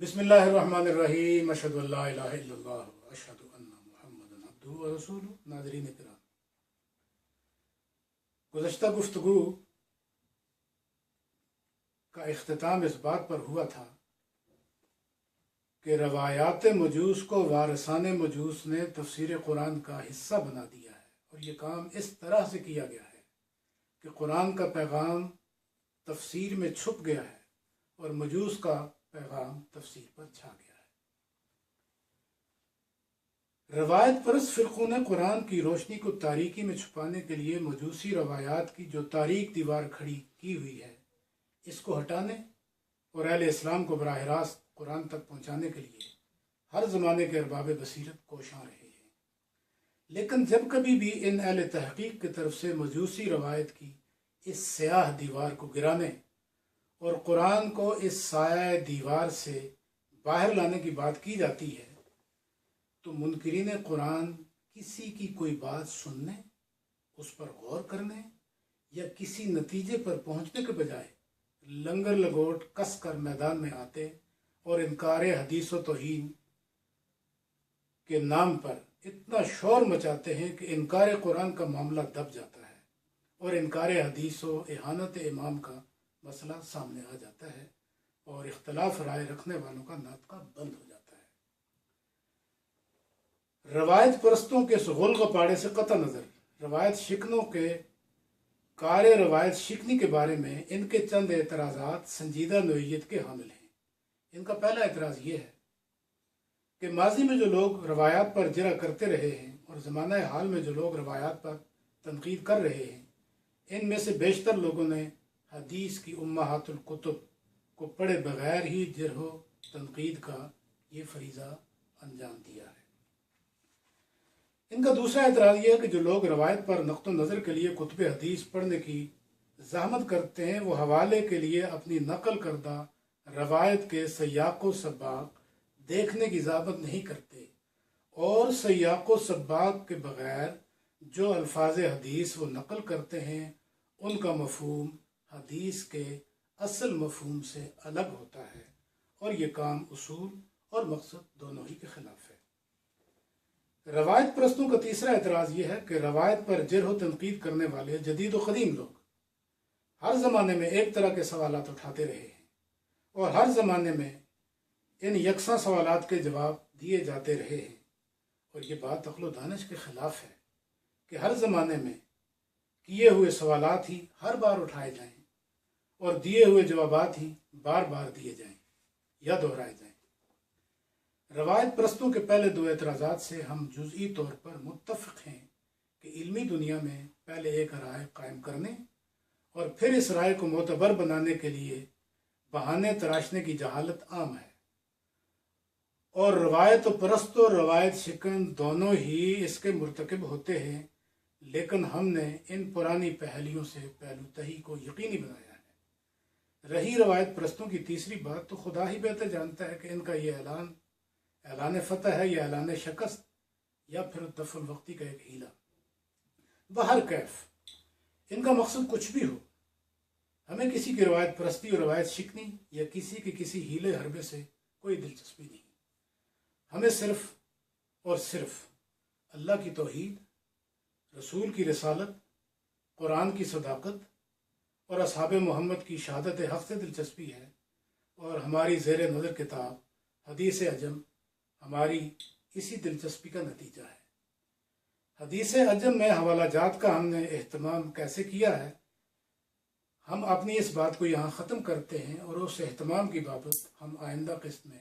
بسم اللہ الرحمن الرحیم اشہد ان لا الہ الا اللہ اشہد ان محمد عبدہ ورسولہ۔ ناظرین کرام، گزشتہ گفتگو کا اختتام اس بات پر ہوا تھا کہ روایات مجوس کو وارثان مجوس نے تفسیر قرآن کا حصہ بنا دیا ہے، اور یہ کام اس طرح سے کیا گیا ہے کہ قرآن کا پیغام تفسیر میں چھپ گیا ہے اور مجوس کا پیغام تفسیر پر چھا گیا ہے۔ روایت پرست فرقوں نے قرآن کی روشنی کو تاریکی میں چھپانے کے لیے مجوسی روایات کی جو تاریک دیوار کھڑی کی ہوئی ہے، اس کو ہٹانے اور اہل اسلام کو براہ راست قرآن تک پہنچانے کے لیے ہر زمانے کے ارباب بصیرت کوشاں رہے ہیں۔ لیکن جب کبھی بھی ان اہل تحقیق کی طرف سے مجوسی روایت کی اس سیاہ دیوار کو گرانے اور قرآن کو اس سایہ دیوار سے باہر لانے کی بات کی جاتی ہے، تو منکرین قرآن کسی کی کوئی بات سننے، اس پر غور کرنے یا کسی نتیجے پر پہنچنے کے بجائے لنگر لگوٹ کس کر میدان میں آتے اور انکار حدیث و توہین کے نام پر اتنا شور مچاتے ہیں کہ انکار قرآن کا معاملہ دب جاتا ہے اور انکار حدیث و اہانت امام کا مسئلہ سامنے آ جاتا ہے اور اختلاف رائے رکھنے والوں کا ناطقہ بند ہو جاتا ہے۔ روایت پرستوں کے غل غپاڑے سے قطع نظر روایت شکنوں کے کار روایت شکنی کے بارے میں ان کے چند اعتراضات سنجیدہ نوعیت کے حامل ہیں۔ ان کا پہلا اعتراض یہ ہے کہ ماضی میں جو لوگ روایات پر جرح کرتے رہے ہیں اور زمانہ حال میں جو لوگ روایات پر تنقید کر رہے ہیں، ان میں سے بیشتر لوگوں نے حدیث کی امہات الکتب کو پڑھے بغیر ہی جرح و تنقید کا یہ فریضہ انجام دیا ہے۔ ان کا دوسرا اعتراض یہ ہے کہ جو لوگ روایت پر نقط و نظر کے لیے کتب حدیث پڑھنے کی زحمت کرتے ہیں، وہ حوالے کے لیے اپنی نقل کردہ روایت کے سیاق و سباق دیکھنے کی زحمت نہیں کرتے، اور سیاق و سباق کے بغیر جو الفاظ حدیث وہ نقل کرتے ہیں ان کا مفہوم حدیث کے اصل مفہوم سے الگ ہوتا ہے، اور یہ کام اصول اور مقصد دونوں ہی کے خلاف ہے۔ روایت پرستوں کا تیسرا اعتراض یہ ہے کہ روایت پر جرح و تنقید کرنے والے جدید و قدیم لوگ ہر زمانے میں ایک طرح کے سوالات اٹھاتے رہے ہیں، اور ہر زمانے میں ان یکساں سوالات کے جواب دیے جاتے رہے ہیں، اور یہ بات عقل و دانش کے خلاف ہے کہ ہر زمانے میں کیے ہوئے سوالات ہی ہر بار اٹھائے جائیں اور دیے ہوئے جوابات ہی بار بار دیے جائیں یا دہرائے جائیں۔ روایت پرستوں کے پہلے دو اعتراضات سے ہم جزئی طور پر متفق ہیں کہ علمی دنیا میں پہلے ایک رائے قائم کرنے اور پھر اس رائے کو معتبر بنانے کے لیے بہانے تراشنے کی جہالت عام ہے، اور روایت پرست و روایت شکن دونوں ہی اس کے مرتکب ہوتے ہیں، لیکن ہم نے ان پرانی پہلیوں سے پہلو تہی کو یقینی بنایا ہے۔ رہی روایت پرستوں کی تیسری بات، تو خدا ہی بہتر جانتا ہے کہ ان کا یہ اعلان فتح ہے یا اعلان شکست یا پھر دفع الوقتی کا ایک ہیلا۔ بہر کیف ان کا مقصد کچھ بھی ہو، ہمیں کسی کی روایت پرستی اور روایت شکنی یا کسی کے کسی ہیلے حربے سے کوئی دلچسپی نہیں۔ ہمیں صرف اور صرف اللہ کی توحید، رسول کی رسالت، قرآن کی صداقت اور اصحاب محمد کی شہادت حق سے دلچسپی ہے، اور ہماری زیر نظر کتاب حدیث عجم ہماری اسی دلچسپی کا نتیجہ ہے۔ حدیث عجم میں حوالہ جات کا ہم نے اہتمام کیسے کیا ہے، ہم اپنی اس بات کو یہاں ختم کرتے ہیں، اور اس اہتمام کی بابت ہم آئندہ قسط میں